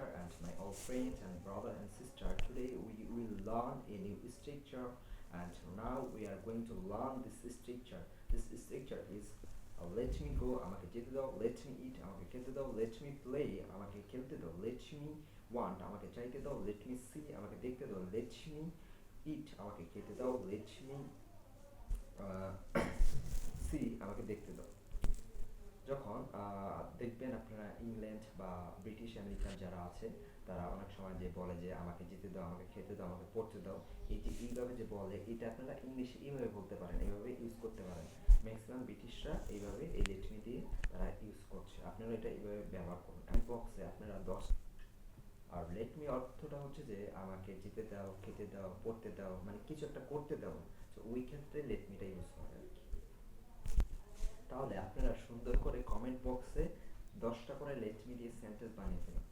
teacher and my old friends and brother and sister. Today we will learn a new structure, and now we are going to learn this structure. This structure is let me go, আমাকে যেতে দাও, let me eat, আমাকে খেতে দাও, let me play, আমাকে খেলতে দাও, let me want, আমাকে চাইতে দাও, let me see, আমাকে দেখতে দাও, let me eat, আমাকে খেতে দাও, let me see, আমাকে দেখতে দাও। যখন দেখবেন আপনারা ইংল্যান্ড বা ব্রিটিশ আমেরিকান যারা আছে তারা অনেক সময় যে বলে যে আমাকে যেতে দাও, আমাকে খেতে দাও, আমাকে পড়তে দাও, এই যে এইভাবে যে বলে এটা আপনারা ইংলিশে এইভাবে বলতে পারেন, এইভাবে ইউজ করতে পারেন। ম্যাক্সিমাম ব্রিটিশরা এইভাবে এই লেটমি দিয়ে তারা ইউজ করছে, আপনারা এটা এইভাবে ব্যবহার করুন। আমি বক্সে আপনারা 10 আর লেটমি অর্থটা হচ্ছে যে আমাকে যেতে দাও, খেতে দাও, পড়তে দাও, মানে কিছু একটা করতে দাও। তো ওই ক্ষেত্রে লেটমিটা ইউজ করে আর কি। তাহলে আপনারা সুন্দর করে কমেন্ট বক্সে 10টা করে লেট মি দিয়ে সেন্টেন্স বানিয়ে ফেলুন।